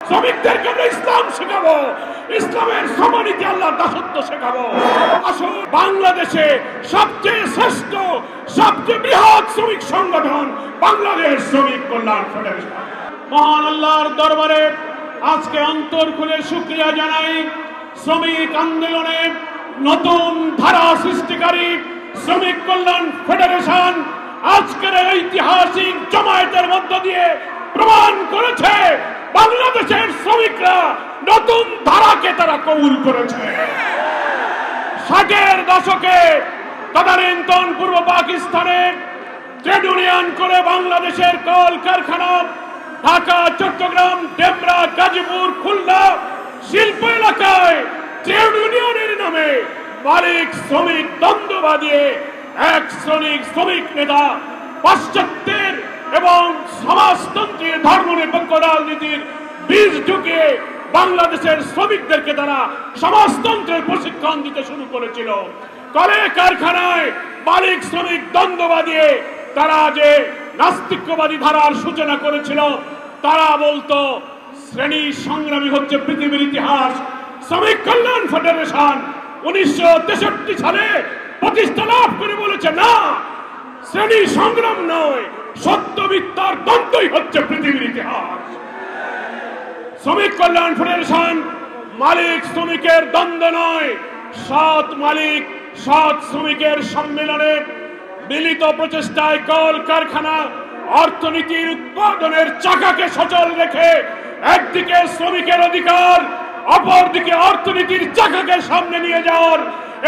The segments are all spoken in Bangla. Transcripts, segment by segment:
শ্রমিকদেরকে আমরা ইসলাম শেখাবো, ইসলামের সমানীতি আল্লাহর দাসত্ব শেখাবো। আসুন, বাংলাদেশে সবচেয়ে শ্রেষ্ঠ, সবচেয়ে বৃহৎ শ্রমিক সংগঠন বাংলাদেশ শ্রমিক কল্যাণ ফেডারেশন। মহান আল্লাহর দরবারে আজকে অন্তর খুলে শুকরিয়া জানাই। শ্রমিক আন্দোলনে নতুন ধারা সৃষ্টিকারী শ্রমিক কল্যাণ ফেডারেশন আজকের ঐতিহাসিক জমায়েতের মধ্য দিয়ে প্রমাণ করেছে বাংলাদেশের শ্রমিকরা নতুন ধারাকে তারা কবুল করেছে। 60-এর দশকে তদানীন্তন পূর্ব পাকিস্তানে ট্রেড ইউনিয়ন করে বাংলাদেশের কল কারখানা ঢাকা, চট্টগ্রাম, ডেমরা, গাজীপুর, খুলনা শিল্প এলাকায় ট্রেড ইউনিয়নের নামে মালিক শ্রমিক দ্বন্দ্ব বাঁধিয়ে এক শ্রমিক নেতা পাশ্চাত্যের এবং সমাজতন্ত্রের ধর্মনিরপেক্ষ রাজনীতির বীজ ঢুকিয়ে বাংলাদেশের শ্রমিকদেরকে তারা সমাজতন্ত্রের প্রশিক্ষণ দিতে শুরু করেছিল। কলে কারখানায় মালিক শ্রমিক দ্বন্দ্ব বাঁধিয়ে তারা যে নাস্তিক্যবাদী ধারার সূচনা করেছিল, তারা বলতো শ্রেণী সংগ্রামী হচ্ছে পৃথিবীর ইতিহাস। শ্রমিক কল্যাণ ফেডারেশন 1963 সালে প্রতিষ্ঠা লাভ করে বলেছে, না, শ্রেণী সংগ্রাম নয়, সত্য মিথ্যার দ্বন্দ্বই হচ্ছে পৃথিবীর ইতিহাস। শ্রমিক কল্যাণ ফেডারেশন মালিক শ্রমিকের দ্বন্দ্ব নয়, সৎ মালিক সৎ শ্রমিকের সম্মেলনে মিলিত প্রচেষ্টায় কল কারখানা অর্থনীতির উৎপাদনের চাকাকে সচল রেখে একদিকে শ্রমিকের অধিকার, অপরদিকে অর্থনীতির চাকাকে সামনে নিয়ে যাওয়ার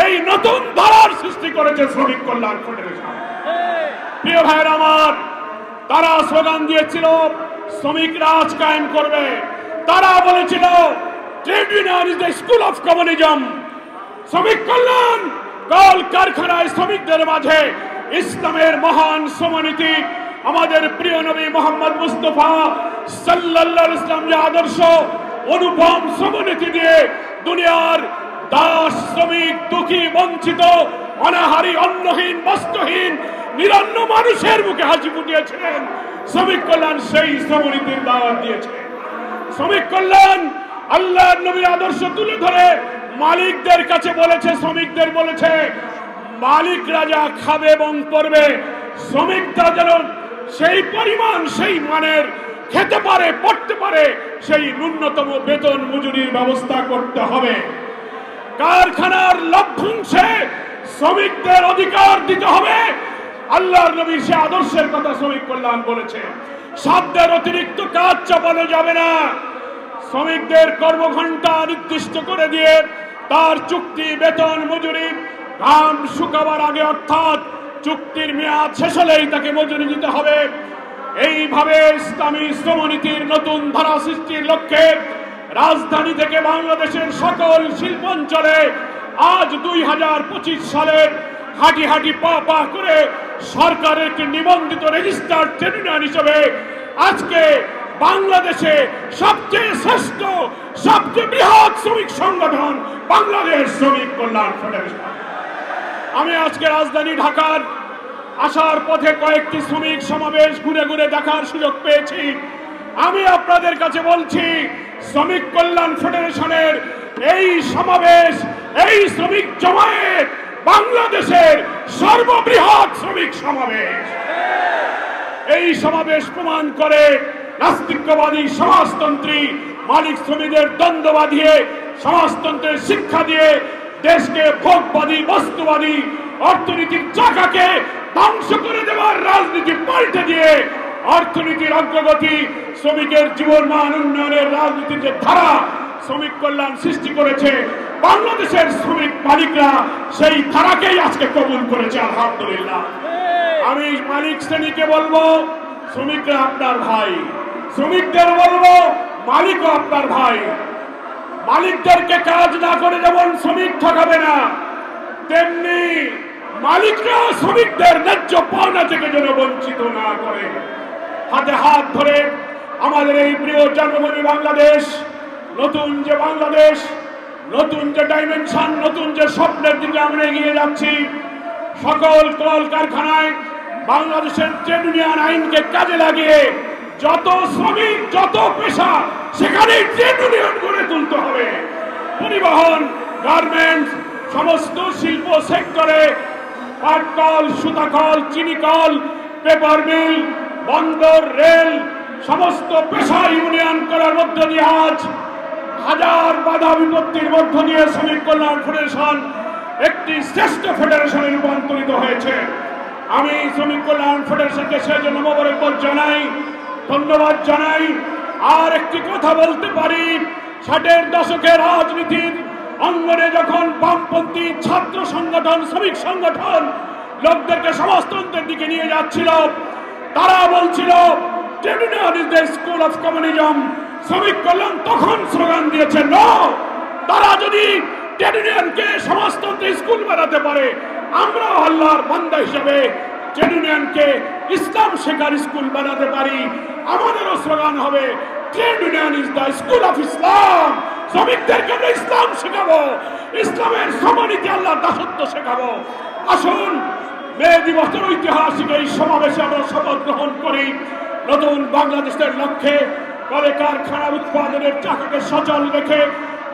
এই নতুন ধারার সৃষ্টি করেছে শ্রমিক কল্যাণ ফেডারেশন। প্রিয় ভাইয়েরা আমার, তারা স্লোগান দিয়েছিল শ্রমিক রাজ কায়েম করবে। তারা বলেছিল trade union is the school of communism. শ্রমিক কল্যাণ কল কারখানায় শ্রমিকদের মাঝে ইসলামের মহান শ্রমনীতি, আমাদের প্রিয় নবী মোহাম্মদ মুস্তাফা সাল্লাল্লাহু আলাইহি ওয়াসাল্লাম যে আদর্শ অনুপম শ্রমনীতি দিয়ে দুনিয়ার দাস, শ্রমিক, দুঃখী, বঞ্চিত, অনাহারী, অন্নহীন, বস্ত্রহীন নিরন্ন মানুষের মুখে হাসি ফুটিয়েছিলেন। শ্রমিক কল্যাণ সেই শ্রমনীতির দাওয়াত দিয়েছে। শ্রমিক কল্যাণ আল্লাহর নবীর আদর্শ তুলে ধরে মালিকদের কাছে বলেছে, শ্রমিকদের বলেছে, মালিকরা যা খাবে এবং পড়বে শ্রমিকরা যেন সেই পরিমাণ, সেই মানের খেতে পারে, পড়তে পারে, সেই ন্যূনতম বেতন মজুরির ব্যবস্থা করতে হবে। কারখানার লভ্যাংশে শ্রমিকদের অধিকার দিতে হবে। আল্লাহর নবীর সে আদর্শের কথা শ্রমিক কল্যাণ বলেছে। সাধ্যের অতিরিক্ত কাজ চাপানো যাবে না। শ্রমিকদের কর্মঘণ্টা নির্দিষ্ট করে দিয়ে তার চুক্তি, বেতন, মজুরি ঘাম শুকাবার আগে, অর্থাৎ চুক্তির মেয়াদ শেষ হলেই তাকে মজুরি দিতে হবে। এইভাবে ইসলামী শ্রমনীতির নতুন ধারা সৃষ্টির লক্ষ্যে রাজধানী থেকে বাংলাদেশের সকল শিল্পাঞ্চলে আজ 2025 সালের হাঁটি হাঁটি পা পা করে সরকারের একটি নিবন্ধিত রেজিস্টার্ড ট্রেড ইউনিয়ন হিসেবে আজকে বাংলাদেশে সবচেয়ে শ্রেষ্ঠ, সবচেয়ে বৃহৎ শ্রমিক সংগঠন বাংলাদেশ শ্রমিক কল্যাণ ফেডারেশন। আমি আজকে রাজধানী ঢাকার আসার পথে কয়েকটি শ্রমিক সমাবেশ ঘুরে ঘুরে দেখার সুযোগ পেয়েছি। আমি আপনাদের কাছে বলছি, শ্রমিক কল্যাণ ফেডারেশনের এই সমাবেশ, এই শ্রমিক জমায়েত বাংলাদেশের সর্ববৃহৎ শ্রমিক সমাবেশ। এই সমাবেশ প্রমাণ করে নাস্তিক্যবাদী সমাজতন্ত্রী মালিক শ্রমিকদের দ্বন্দ্ব বাঁধিয়ে, সমাজতন্ত্রের শিক্ষা দিয়ে দেশকে ভোগবাদী, বস্তুবাদী অর্থনীতির চাকাকে ধ্বংস করে দেওয়ার রাজনীতি পাল্টে দিয়ে অর্থনীতির অগ্রগতি, শ্রমিকের জীবনমান উন্নয়নের রাজনীতির যে ধারা শ্রমিক কল্যাণ সৃষ্টি করেছে, বাংলাদেশের শ্রমিক মালিকরা সেই ধারাকেই আজকে কবুল করেছে, আলহামদুলিল্লাহ। আমি মালিক শ্রেণীকে বলবো, শ্রমিকরা আপনার ভাই। শ্রমিকদের বলবো, মালিকও আপনার ভাই। মালিকদেরকে কাজ না করে যেমন শ্রমিক ঠকাবে না, তেমনি মালিকরা শ্রমিকদের ন্যায্য পাওনা থেকে যেন বঞ্চিত না করে। হাতে হাত ধরে আমাদের এই প্রিয় জন্মভূমি বাংলাদেশ, নতুন যে বাংলাদেশ, নতুন যে ডাইমেনশন, নতুন যে স্বপ্নের দিকে আমরা এগিয়ে যাচ্ছি, সকল কল কারখানায় বাংলাদেশের ট্রেড ইউনিয়ন আইনকে কাজে লাগিয়ে যত শ্রমিক, যত পেশা সেখানে ট্রেড ইউনিয়ন গড়ে তুলতে হবে। পরিবহন, গার্মেন্টস, সমস্ত শিল্প সেক্টরে পাটকল, সুতাকল, চিনিকল, পেপার মিল, বন্দর, রেল, সমস্ত পেশা ইউনিয়ন করার মধ্য দিয়ে আজ হাজার বাধা বিপত্তির মধ্য দিয়ে শ্রমিক কল্যাণ ফেডারেশন একটি শ্রেষ্ঠ ফেডারেশনে রূপান্তরিত হয়েছে। আমি শ্রমিক কল্যাণ ফেডারেশনকে সেজন্য মোবারকবাদ জানাই, ধন্যবাদ জানাই। আর একটি কথা বলতে পারি, 60-এর দশকের রাজনীতির অঙ্গনে যখন বামপন্থী ছাত্র সংগঠন, শ্রমিক সংগঠন লোকদেরকে সমাজতন্ত্রের দিকে নিয়ে যাচ্ছিল, তারা বলছিল trade union is the school of communism. শ্রমিক কল্যাণ তখন স্লোগান দিয়েছে নো, তারা যদি ট্রেড ইউনিয়নকে সমাজতন্ত্রের স্কুল বানাতে পারে, আমরা আল্লাহর বান্দা হিসেবে ট্রেড ইউনিয়নকে ইসলাম শেখার স্কুল বানাতে পারি। আমাদেরও স্লোগান হবে trade union is the school of Islam. শ্রমিকদেরকে আমরা ইসলাম শেখাবো, ইসলামের সমানীতি, আল্লাহর দাসত্ব শেখাবো। আসুন মে দিবসের ঐতিহাসিক এই সমাবেশে আমরা শপথ গ্রহণ করি, নতুন বাংলাদেশের লক্ষ্যে কলে কারখানার উৎপাদনের চাকাকে সচল রেখে,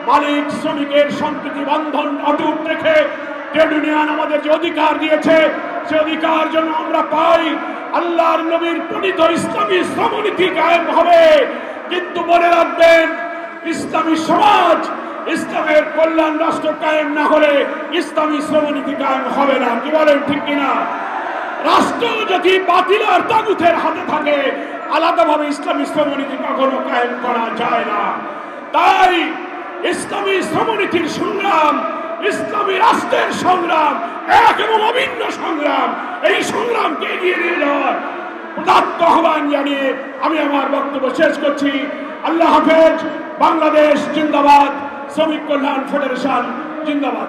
মালিক শ্রমিকের সম্প্রীতি বন্ধন অটুট রেখে ট্রেড ইউনিয়ন আমাদের যে অধিকার দিয়েছে, সে অধিকার যেন আমরা পাই। আল্লাহর নবীর প্রণীত ইসলামী শ্রমনীতি কায়েম হবে। কিন্তু মনে রাখবেন, ইসলামী সমাজ, ইসলামের কল্যাণ রাষ্ট্র কায়েম না হলে ইসলামী শ্রমনীতি কায়েম হবে না। কি বলেন, ঠিক কিনা? রাষ্ট্র যদি বাতিল আর তাগুতের হাতে থাকে, আলাদাভাবে ইসলামী শ্রমনীতি কখনো কায়েম করা যায় না। তাই ইসলামী শ্রমনীতির সংগ্রাম, ইসলামী রাষ্ট্রের সংগ্রাম এক এবং অভিন্ন সংগ্রাম। এই সংগ্রামকে এগিয়ে নিয়ে যাওয়ার উদাত্ত আহ্বান জানিয়ে আমি আমার বক্তব্য শেষ করছি। আল্লাহ হাফেজ। বাংলাদেশ জিন্দাবাদ। শ্রমিক কল্যাণ ফেডারেশন জিন্দাবাদ।